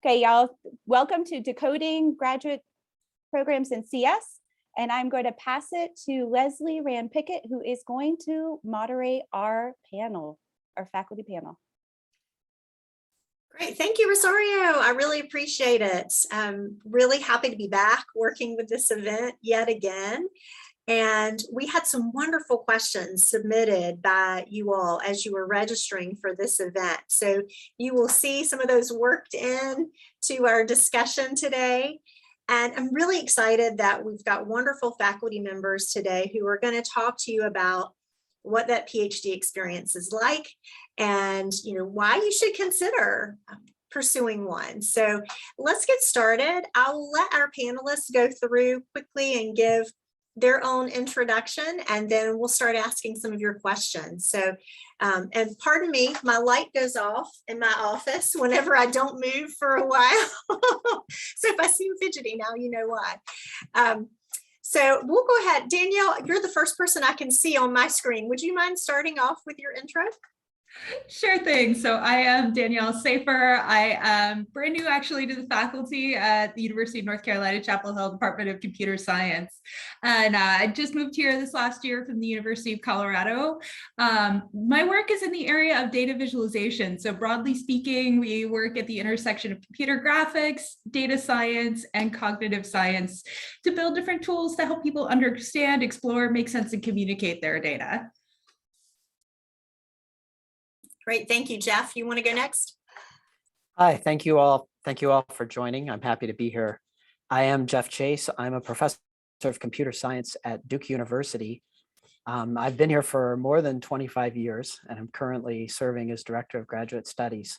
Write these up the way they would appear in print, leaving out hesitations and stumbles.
Okay, y'all, welcome to Decoding Graduate Programs in CS. And I'm going to pass it to Leslie Rand-Pickett, who is going to moderate our panel, our faculty panel. Great, thank you, Rosario. I really appreciate it. I'm really happy to be back working with this event yet again. And we had some wonderful questions submitted by you all as you were registering for this event. So you will see some of those worked in to our discussion today. And I'm really excited that we've got wonderful faculty members today who are going to talk to you about what that PhD experience is like and why you should consider pursuing one. So let's get started. I'll let our panelists go through quickly and give their own introduction, and then we'll start asking some of your questions. So, and pardon me, my light goes off in my office whenever I don't move for a while. So if I seem fidgety now, you know why. So we'll go ahead. Danielle, you're the first person I can see on my screen. Would you mind starting off with your intro? Sure thing. So I am Danielle Szafir. I am brand new actually to the faculty at the University of North Carolina, Chapel Hill Department of Computer Science. And I just moved here this last year from the University of Colorado. My work is in the area of data visualization. So broadly speaking, we work at the intersection of computer graphics, data science, and cognitive science to build different tools to help people understand, explore, make sense, and communicate their data. Great, thank you, Jeff. You want to go next? Hi, thank you all. Thank you all for joining. I'm happy to be here. I am Jeff Chase. I'm a professor of computer science at Duke University. I've been here for more than 25 years, and I'm currently serving as director of graduate studies.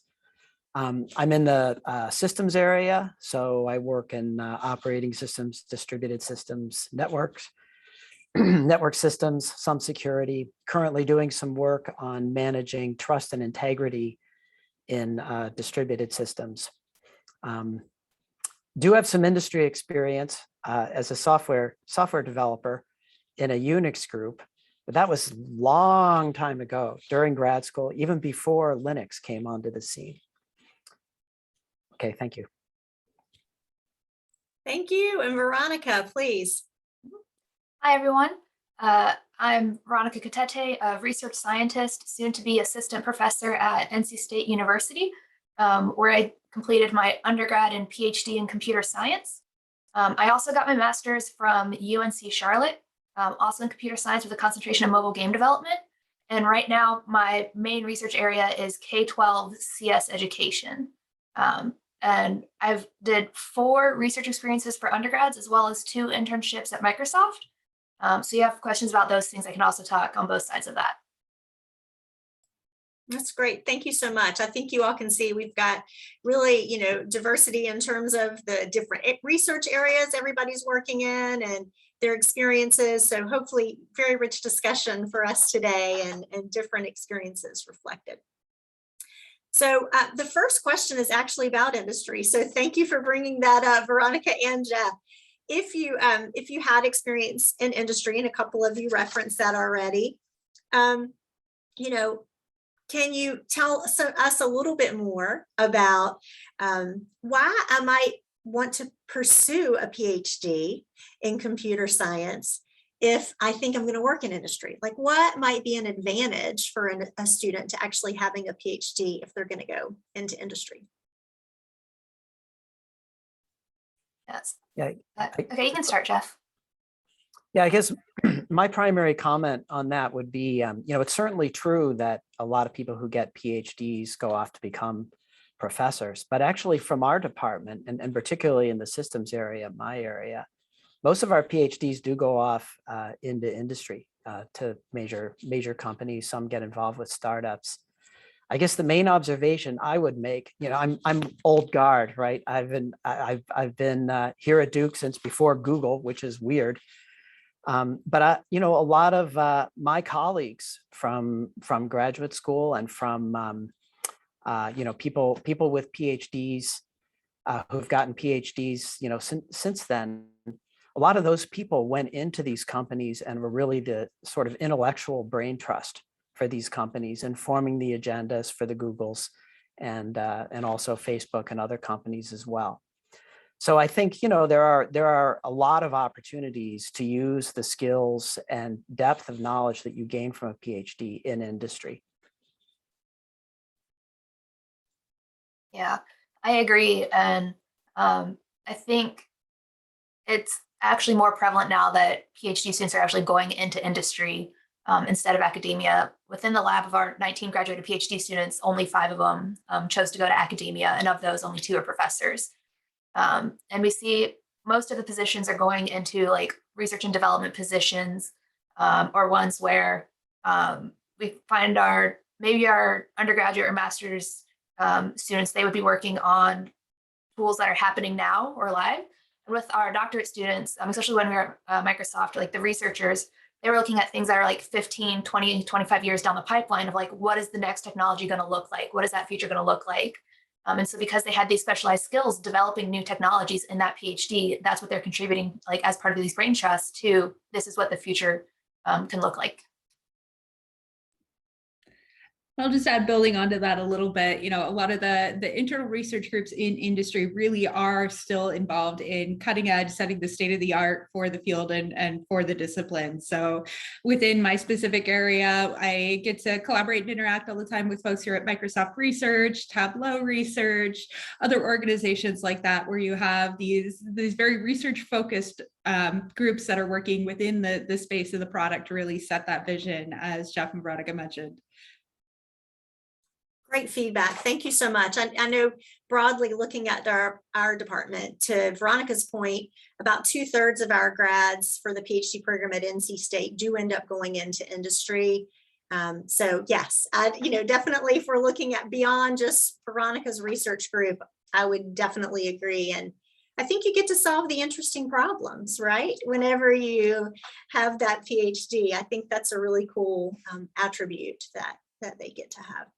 I'm in the systems area, so I work in operating systems, distributed systems, networks, network systems, some security, currently doing some work on managing trust and integrity in distributed systems. Do have some industry experience as a software developer in a Unix group, but that was a long time ago during grad school, even before Linux came onto the scene. Okay, thank you. Thank you. And Veronica, please. Hi, everyone. I'm Veronica Cotete, a research scientist, soon to be assistant professor at NC State University, where I completed my undergrad and PhD in computer science. I also got my master's from UNC Charlotte, also in computer science with a concentration in mobile game development. And right now, my main research area is K-12 CS education. And I've did 4 research experiences for undergrads, as well as 2 internships at Microsoft. So you have questions about those things, I can also talk on both sides of that. That's great. Thank you so much. I think you all can see we've got really, diversity in terms of the different research areas everybody's working in and their experiences. So hopefully very rich discussion for us today and different experiences reflected. So the first question is actually about industry. So thank you for bringing that up, Veronica and Jeff. If you had experience in industry, and a couple of you referenced that already, can you tell us a little bit more about why I might want to pursue a PhD in computer science if I think I'm going to work in industry? Like, what might be an advantage for a student to actually having a PhD if they're going to go into industry? Yes. Yeah. Okay, you can start, Jeff. Yeah, I guess my primary comment on that would be, it's certainly true that a lot of people who get PhDs go off to become professors, but actually from our department, and particularly in the systems area, my area, most of our PhDs do go off into industry to major companies. Some get involved with startups. I guess the main observation I would make, I'm old guard, right? I've been here at Duke since before Google, which is weird. But a lot of my colleagues from graduate school and from people with PhDs who've gotten PhDs, since then, a lot of those people went into these companies and were really the sort of intellectual brain trust for these companies, informing the agendas for the Googles and also Facebook and other companies as well. So I think, there are a lot of opportunities to use the skills and depth of knowledge that you gain from a PhD in industry. Yeah, I agree. And I think it's actually more prevalent now that PhD students are actually going into industry instead of academia. Within the lab of our 19 graduated PhD students, only 5 of them chose to go to academia. And of those, only 2 are professors. And we see most of the positions are going into like research and development positions, or ones where we find maybe our undergraduate or master's students, they would be working on tools that are happening now or live. And with our doctorate students, especially when we were at Microsoft, like the researchers, they were looking at things that are like 15, 20, 25 years down the pipeline of like, what is the next technology going to look like? What is that future going to look like? And so because they had these specialized skills developing new technologies in that PhD, that's what they're contributing like as part of these brain trusts to this is what the future can look like. I'll just add, building onto that a little bit, a lot of the internal research groups in industry really are still involved in cutting edge, setting the state of the art for the field and for the discipline. So within my specific area, I get to collaborate and interact all the time with folks here at Microsoft Research, Tableau Research, other organizations like that, where you have these very research focused groups that are working within the space of the product to really set that vision, as Jeff and Veronica mentioned. Great feedback. Thank you so much. I know broadly looking at our department, to Veronica's point, about 2/3 of our grads for the PhD program at NC State do end up going into industry. So yes, definitely if we're looking at beyond just Veronica's research group, I would definitely agree. And I think you get to solve the interesting problems, right? Whenever you have that PhD, I think that's a really cool attribute that they get to have.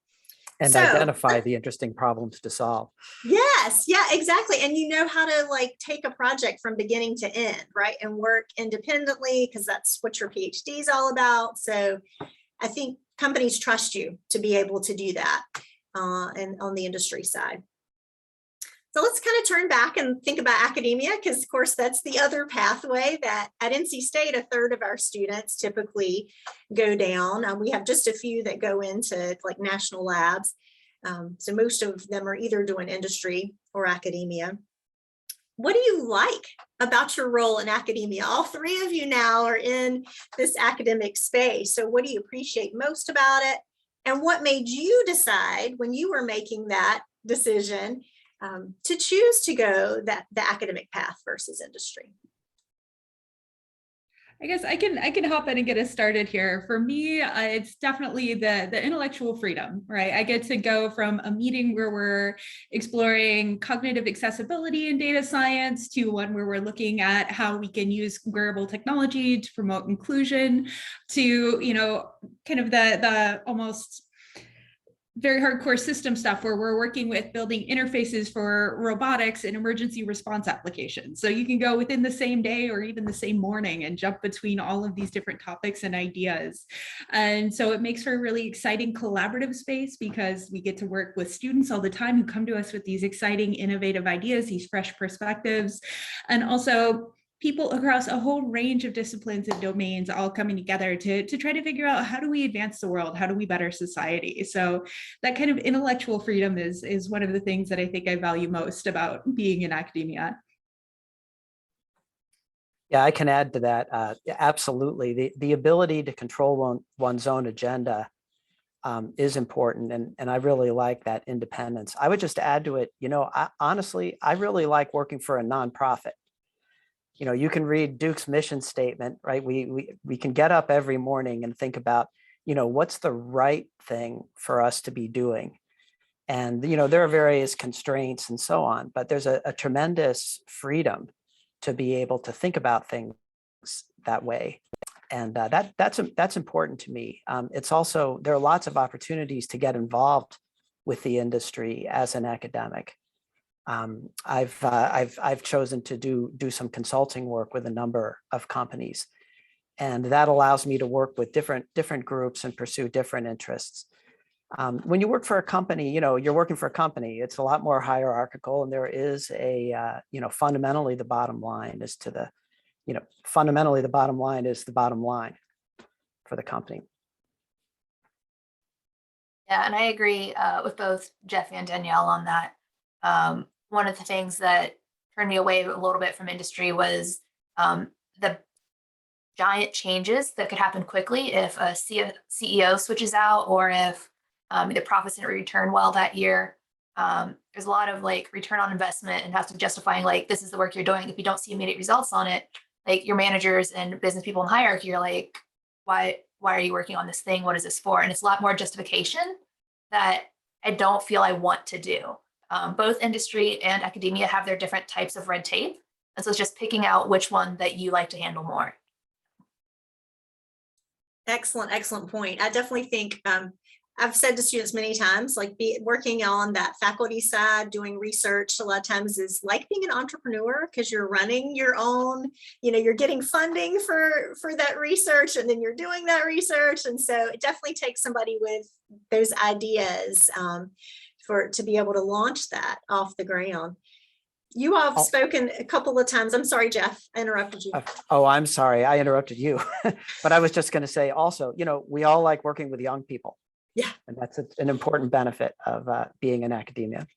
And identify the interesting problems to solve. Yes, yeah, exactly. And you know how to like take a project from beginning to end, right? And work independently, because that's what your PhD is all about. So I think companies trust you to be able to do that and on the industry side. So let's kind of turn back and think about academia, because of course that's the other pathway that at NC State, 1/3 of our students typically go down. We have just a few that go into like national labs. So most of them are either doing industry or academia. What do you like about your role in academia? All 3 of you now are in this academic space. So what do you appreciate most about it? And what made you decide when you were making that decision to choose to go the academic path versus industry? I guess I can hop in and get us started here. For me, it's definitely the intellectual freedom, right? I get to go from a meeting where we're exploring cognitive accessibility in data science to one where we're looking at how we can use wearable technology to promote inclusion, to kind of the almost very hardcore system stuff where we're working with building interfaces for robotics and emergency response applications. So you can go within the same day or even the same morning and jump between all of these different topics and ideas. And so it makes for a really exciting collaborative space, because we get to work with students all the time who come to us with these exciting, innovative ideas, these fresh perspectives, and also people across a whole range of disciplines and domains all coming together to try to figure out, how do we advance the world? How do we better society? So that kind of intellectual freedom is one of the things that I think I value most about being in academia. Yeah, I can add to that. Absolutely. The ability to control one's own agenda is important. And I really like that independence. I would just add to it, honestly, I really like working for a nonprofit. You can read Duke's mission statement, right? We can get up every morning and think about, what's the right thing for us to be doing? And, there are various constraints and so on, but there's a tremendous freedom to be able to think about things that way. And that's important to me. It's also, there are lots of opportunities to get involved with the industry as an academic. I've chosen to do some consulting work with a number of companies, and that allows me to work with different groups and pursue different interests. When you work for a company, you're working for a company, it's a lot more hierarchical, and there is a, fundamentally the bottom line is fundamentally the bottom line is the bottom line for the company. Yeah, and I agree with both Jeff and Danielle on that. One of the things that turned me away a little bit from industry was the giant changes that could happen quickly if a CEO switches out, or if the profits didn't return well that year. There's a lot of like return on investment and has to justifying like, this is the work you're doing. If you don't see immediate results on it, like your managers and business people in hierarchy are like, why are you working on this thing? What is this for? And it's a lot more justification that I don't feel I want to do. Both industry and academia have their different types of red tape. And so it's just picking out which one that you like to handle more. Excellent point. I definitely think I've said to students many times, like working on that faculty side, doing research a lot of times is like being an entrepreneur, because you're running your own, you're getting funding for that research, and then you're doing that research. And so it definitely takes somebody with those ideas to be able to launch that off the ground. You all have spoken a couple of times. I'm sorry, Jeff, I interrupted you. Oh, I'm sorry. I interrupted you. But I was just going to say also, we all like working with young people. Yeah. And that's an important benefit of being in academia.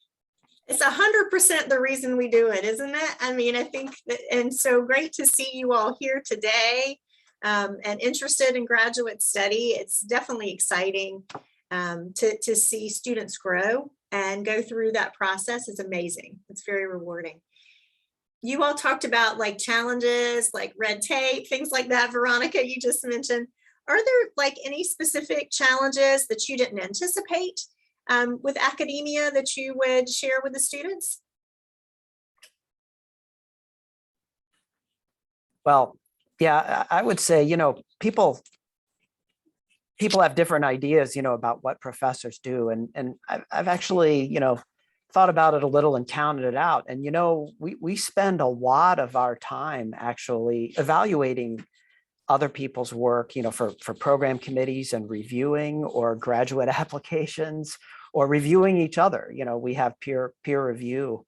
It's 100% the reason we do it, isn't it? I mean, I think that, and so great to see you all here today and interested in graduate study. It's definitely exciting to see students grow and go through that process. Is amazing. It's very rewarding. You all talked about like challenges, like red tape, things like that. Veronica, you just mentioned. Are there like any specific challenges that you didn't anticipate with academia that you would share with the students? Well, yeah, I would say, people have different ideas, about what professors do. And I've actually, thought about it a little and counted it out. And, we spend a lot of our time actually evaluating other people's work, for program committees and reviewing, or graduate applications, or reviewing each other. We have peer review.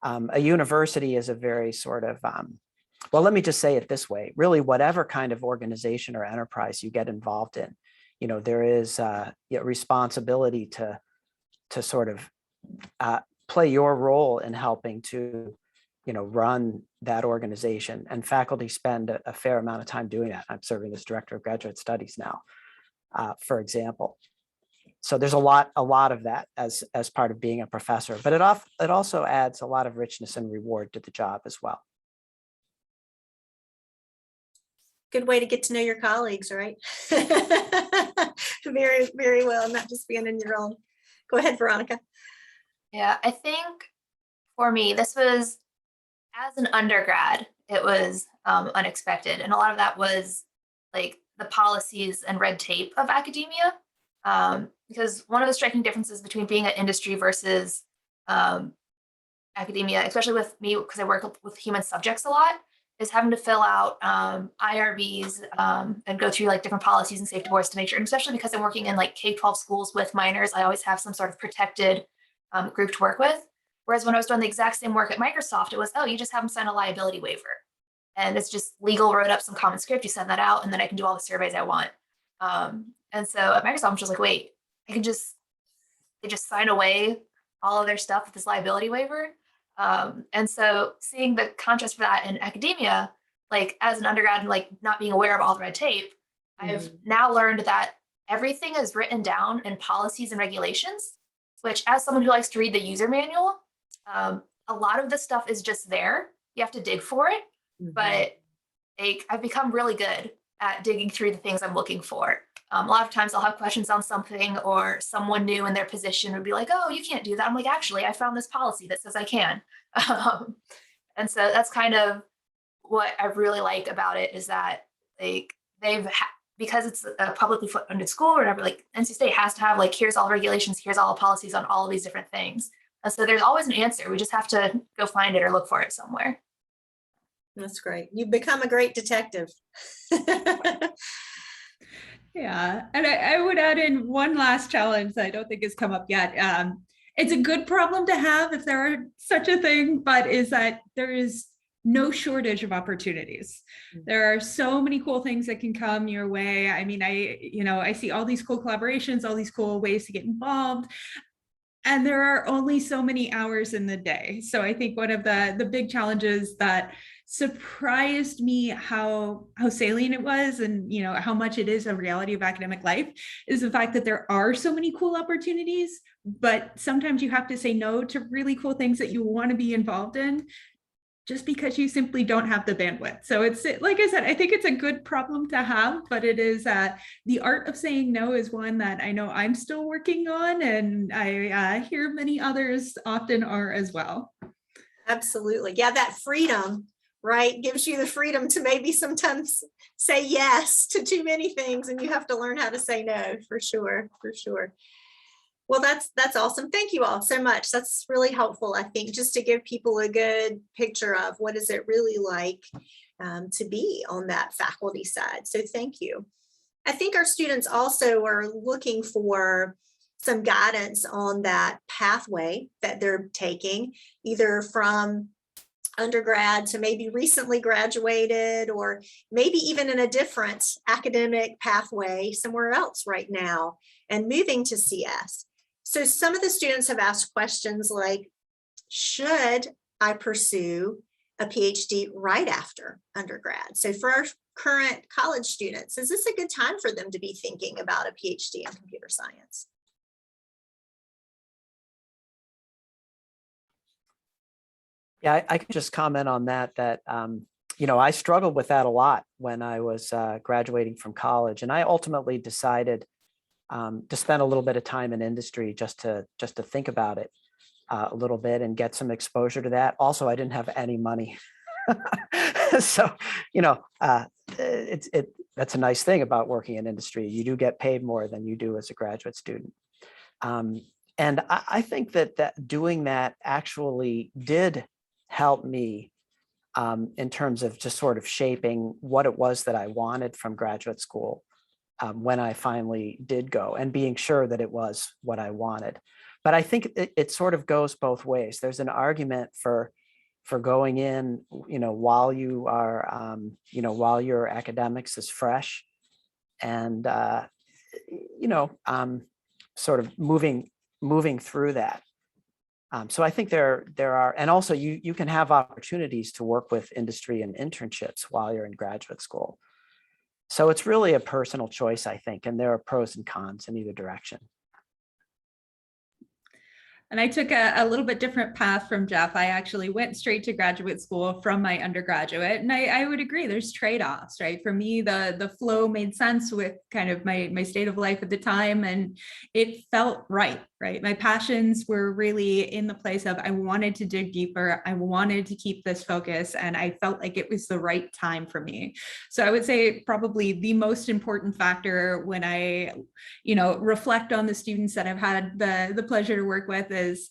A university is a very sort of, well, let me just say it this way, really, whatever kind of organization or enterprise you get involved in, there is a responsibility to sort of play your role in helping to run that organization. And faculty spend a fair amount of time doing that. I'm serving as director of graduate studies now, for example. So there's a lot of that as part of being a professor, but it also adds a lot of richness and reward to the job as well. Good way to get to know your colleagues, right? Very, very well, not just being in your own. Go ahead, Veronica. Yeah, I think for me, this was, as an undergrad, it was unexpected. And a lot of that was like the policies and red tape of academia. Because one of the striking differences between being an industry versus academia, especially with me, because I work with human subjects a lot, is having to fill out IRBs and go through like different policies and safety boards to make sure, and especially because I'm working in like K-12 schools with minors, I always have some sort of protected group to work with. Whereas when I was doing the exact same work at Microsoft, it was, oh, you just have them sign a liability waiver. And it's just legal, wrote up some common script, you send that out, and then I can do all the surveys I want. And so at Microsoft, I'm just like, wait, they just sign away all of their stuff with this liability waiver. And so seeing the contrast for that in academia, like as an undergrad and like not being aware of all the red tape, I've now learned that everything is written down in policies and regulations, which as someone who likes to read the user manual, a lot of the stuff is just there. You have to dig for it, but I've become really good at digging through the things I'm looking for. A lot of times I'll have questions on something, or someone new in their position would be like, oh, you can't do that. I'm like, actually, I found this policy that says I can. And so that's kind of what I really like about it, is that like because it's a publicly funded school or whatever, like NC State has to have like, here's all the regulations, here's all the policies on all of these different things. And so there's always an answer. We just have to go find it or look for it somewhere. That's great. You've become a great detective. Yeah, and I would add in one last challenge that I don't think has come up yet. It's a good problem to have if there are such a thing, but is that there is no shortage of opportunities. There are so many cool things that can come your way. I mean, I see all these cool collaborations, all these cool ways to get involved. And there are only so many hours in the day. So I think one of the big challenges that surprised me how salient it was, and how much it is a reality of academic life, is the fact that there are so many cool opportunities, but sometimes you have to say no to really cool things that you want to be involved in, just because you simply don't have the bandwidth. So it's, like I said, I think it's a good problem to have, but it is the art of saying no is one that I know I'm still working on, and I hear many others often are as well. Absolutely. Yeah, that freedom, right, gives you the freedom to maybe sometimes say yes to too many things, and you have to learn how to say no, for sure, for sure. Well, that's awesome. Thank you all so much. That's really helpful, I think, just to give people a good picture of what is it really like to be on that faculty side. So thank you. I think our students also are looking for some guidance on that pathway that they're taking, either from undergrad to maybe recently graduated, or maybe even in a different academic pathway somewhere else right now and moving to CS. So some of the students have asked questions like, should I pursue a PhD right after undergrad? So for our current college students, is this a good time for them to be thinking about a PhD in computer science? Yeah, I could just comment on that, I struggled with that a lot when I was graduating from college. And I ultimately decided to spend a little bit of time in industry just to think about it a little bit and get some exposure to that. Also, I didn't have any money. So, that's a nice thing about working in industry. You do get paid more than you do as a graduate student. And I think that doing that actually did help me in terms of just sort of shaping what it was that I wanted from graduate school when I finally did go, and being sure that it was what I wanted. But I think it sort of goes both ways. There's an argument for going in, while you are, while your academics is fresh, and sort of moving through that. So I think there are, and also you can have opportunities to work with industry and internships while you're in graduate school. So it's really a personal choice, I think, and there are pros and cons in either direction. And I took a little bit different path from Jeff. I actually went straight to graduate school from my undergraduate. And I would agree, there's trade-offs, right? For me, the flow made sense with kind of my state of life at the time, and it felt right? My passions were really in the place of, I wanted to dig deeper. I wanted to keep this focus, and I felt like it was the right time for me. So I would say probably the most important factor when I, reflect on the students that I've had the pleasure to work with is,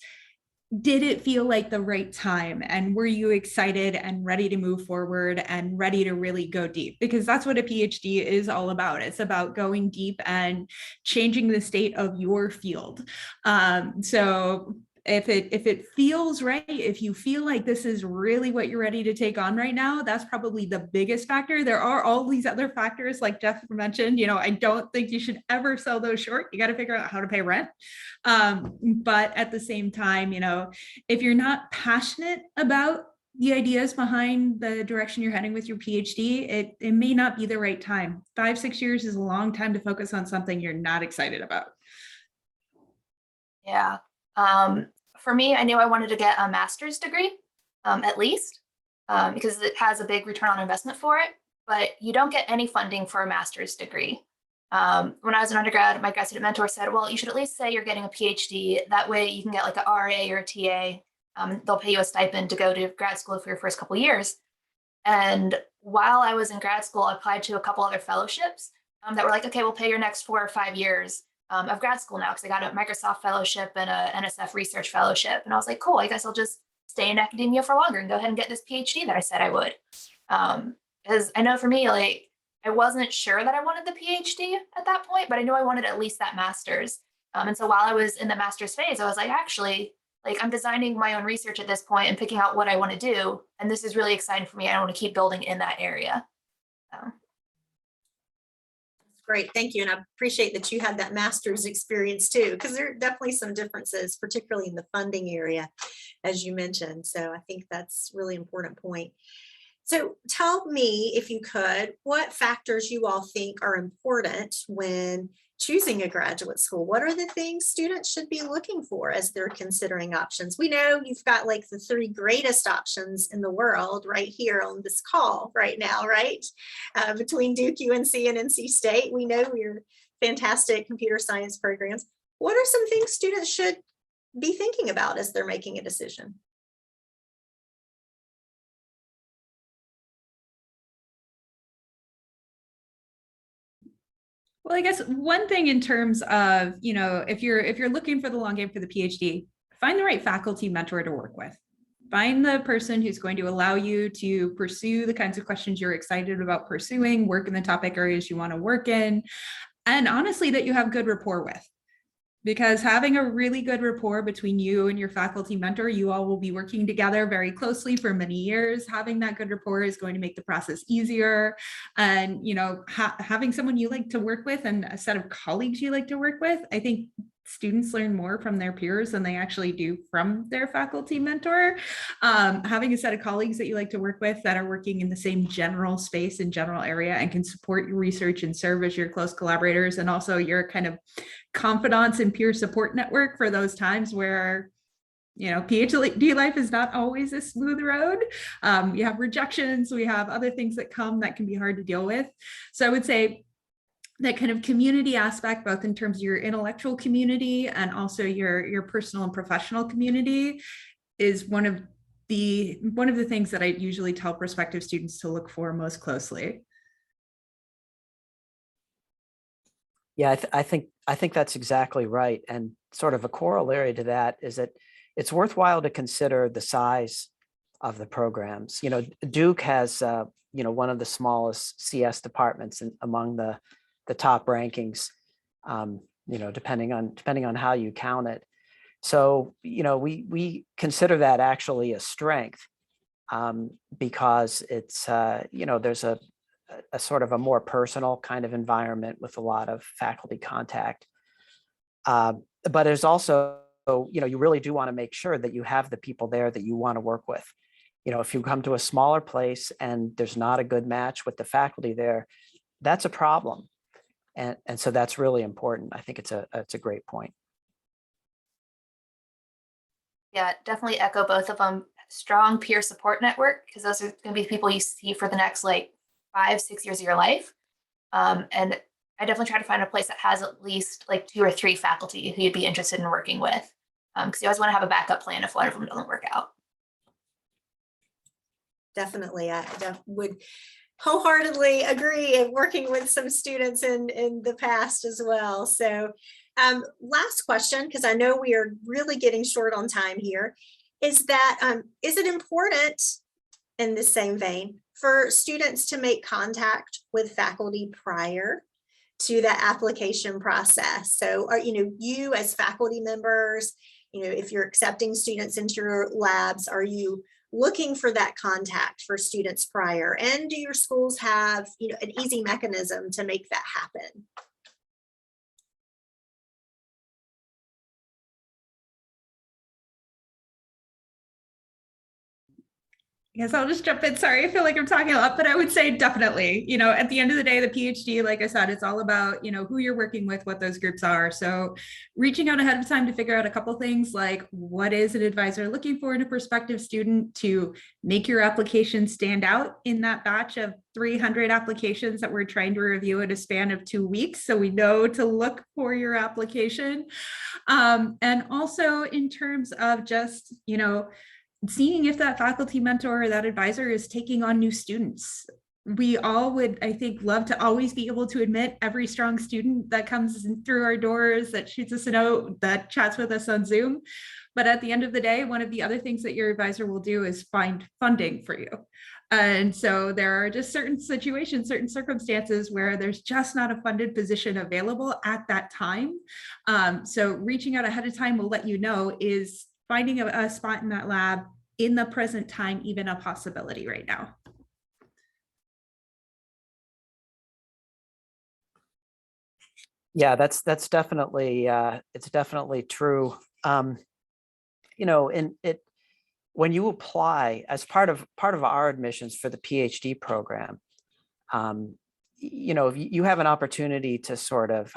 did it feel like the right time? And were you excited and ready to move forward and ready to really go deep? Because that's what a PhD is all about. It's about going deep and changing the state of your field. So if it feels right, if you feel like this is really what you're ready to take on right now, that's probably the biggest factor. There are all these other factors, like Jeff mentioned. I don't think you should ever sell those short. You got to figure out how to pay rent. But at the same time, if you're not passionate about the ideas behind the direction you're heading with your PhD, it may not be the right time. 5-6 years is a long time to focus on something you're not excited about. Yeah. For me, I knew I wanted to get a master's degree, at least, because it has a big return on investment for it, but you don't get any funding for a master's degree. When I was an undergrad, my grad student mentor said, well, you should at least say you're getting a PhD. That way you can get like a RA or a TA. They'll pay you a stipend to go to grad school for your first couple of years. And while I was in grad school, I applied to a couple other fellowships that were like, okay, we'll pay your next 4 or 5 years of grad school now, because I got a Microsoft fellowship and a NSF research fellowship. And I was like, cool, I guess I'll just stay in academia for longer and go ahead and get this PhD that I said I would. Because I know for me, like, I wasn't sure that I wanted the PhD at that point, but I knew I wanted at least that master's. And so while I was in the master's phase, I was like, actually, like I'm designing my own research at this point and picking out what I want to do. And this is really exciting for me. I want to keep building in that area. So. Great, thank you. And I appreciate that you had that master's experience too, because there are definitely some differences, particularly in the funding area, as you mentioned. So I think that's a really important point. So tell me, if you could, what factors you all think are important when choosing a graduate school? What are the things students should be looking for as they're considering options? We know you've got like the 3 greatest options in the world right here on this call right now, right? Between Duke, UNC, and NC State. We know your fantastic computer science programs. What are some things students should be thinking about as they're making a decision? Well, I guess one thing in terms of, if you're looking for the long game for the PhD, find the right faculty mentor to work with. Find the person who's going to allow you to pursue the kinds of questions you're excited about pursuing, work in the topic areas you want to work in, and honestly, that you have good rapport with. Because having a really good rapport between you and your faculty mentor, you all will be working together very closely for many years. Having that good rapport is going to make the process easier. And, having someone you like to work with and a set of colleagues you like to work with, I think students learn more from their peers than they actually do from their faculty mentor. Having a set of colleagues that you like to work with that are working in the same general space and general area and can support your research and serve as your close collaborators, and also your kind of confidants and peer support network for those times where PhD life is not always a smooth road. You have rejections, we have other things that come that can be hard to deal with. So I would say that kind of community aspect, both in terms of your intellectual community and also your personal and professional community, is one of the things that I usually tell prospective students to look for most closely. Yeah, I think that's exactly right. And sort of a corollary to that is that it's worthwhile to consider the size of the programs. Duke has one of the smallest CS departments among the top rankings, depending on how you count it. So, we consider that actually a strength because it's, there's a sort of a more personal kind of environment with a lot of faculty contact. But there's also, you really do want to make sure that you have the people there that you want to work with. If you come to a smaller place and there's not a good match with the faculty there, that's a problem. And so that's really important. I think it's a great point. Yeah, definitely echo both of them. Strong peer support network, because those are going to be people you see for the next 5-6 years of your life. And I definitely try to find a place that has at least 2 or 3 faculty who you'd be interested in working with. Because you always want to have a backup plan if one of them doesn't work out. Definitely, I would wholeheartedly agree in working with some students in the past as well. So last question, because I know we are really getting short on time here, is that is it important, in the same vein, for students to make contact with faculty prior to the application process? So you as faculty members, if you're accepting students into your labs, are you looking for that contact for students prior? And do your schools have an easy mechanism to make that happen? Yes, I'll just jump in. Sorry, I feel like I'm talking a lot, but I would say definitely, at the end of the day, the PhD, like I said, it's all about, who you're working with, what those groups are. So reaching out ahead of time to figure out a couple things like what is an advisor looking for in a prospective student to make your application stand out in that batch of 300 applications that we're trying to review in a span of 2 weeks. So we know to look for your application. And also in terms of just, seeing if that faculty mentor or that advisor is taking on new students. We all would, I think, love to always be able to admit every strong student that comes through our doors, that shoots us a note, that chats with us on Zoom. But at the end of the day, one of the other things that your advisor will do is find funding for you. And so there are just certain situations, certain circumstances where there's just not a funded position available at that time. So reaching out ahead of time will let you know, is finding a spot in that lab in the present time even a possibility right now? Yeah, that's definitely it's definitely true. You know, when you apply as part of our admissions for the PhD program, you know, you have an opportunity to sort of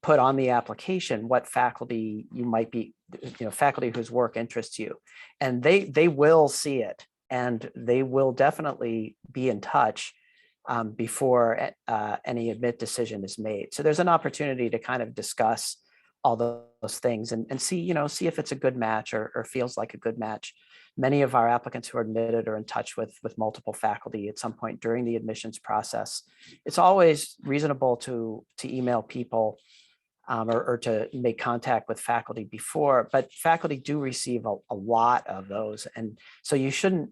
put on the application what faculty you might be, you know, faculty whose work interests you, and they will see it, and they will definitely be in touch before any admit decision is made. So there's an opportunity to kind of discuss all those things and see, you know, see if it's a good match or feels like a good match. Many of our applicants who are admitted are in touch with multiple faculty at some point during the admissions process. It's always reasonable to email people or to make contact with faculty before, but faculty do receive a lot of those, and so you shouldn't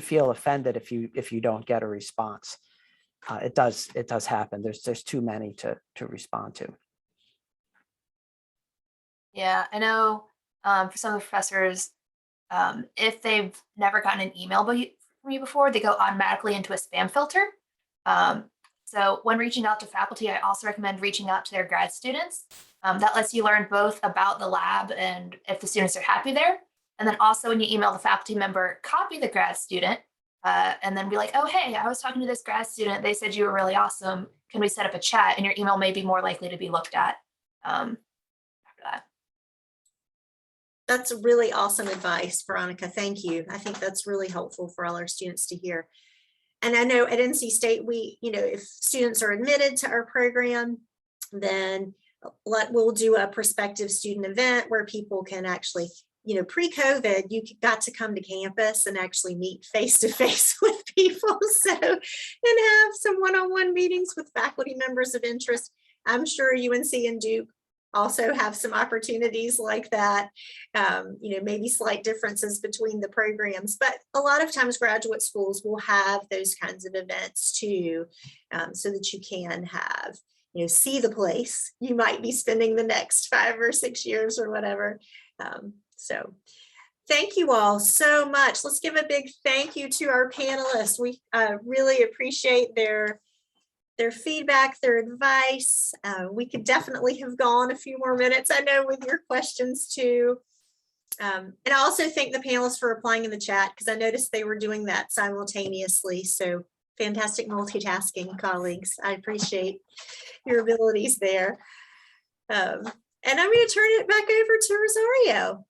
feel offended if you don't get a response. It does happen. There's too many to respond to. Yeah, I know for some of the professors, if they've never gotten an email from you before, they go automatically into a spam filter. So when reaching out to faculty, I also recommend reaching out to their grad students. That lets you learn both about the lab and if the students are happy there. And then also when you email the faculty member, copy the grad student and then be like, oh, hey, I was talking to this grad student. They said you were really awesome. Can we set up a chat? And your email may be more likely to be looked at after that. That's really awesome advice, Veronica. Thank you. I think that's really helpful for all our students to hear. And I know at NC State, we, you know, if students are admitted to our program, then we'll do a prospective student event where people can actually, you know, pre-COVID, you got to come to campus and actually meet face-to-face with people. So, and have some one-on-one meetings with faculty members of interest. I'm sure UNC and Duke also have some opportunities like that. You know, maybe slight differences between the programs, but a lot of times graduate schools will have those kinds of events too, so that you can have, you know, see the place you might be spending the next 5 or 6 years or whatever. So thank you all so much. Let's give a big thank you to our panelists. We really appreciate their feedback, their advice. We could definitely have gone a few more minutes, I know, with your questions too. And I also thank the panelists for applying in the chat, because I noticed they were doing that simultaneously. So fantastic multitasking, colleagues. I appreciate your abilities there. And I'm going to turn it back over to Rosario.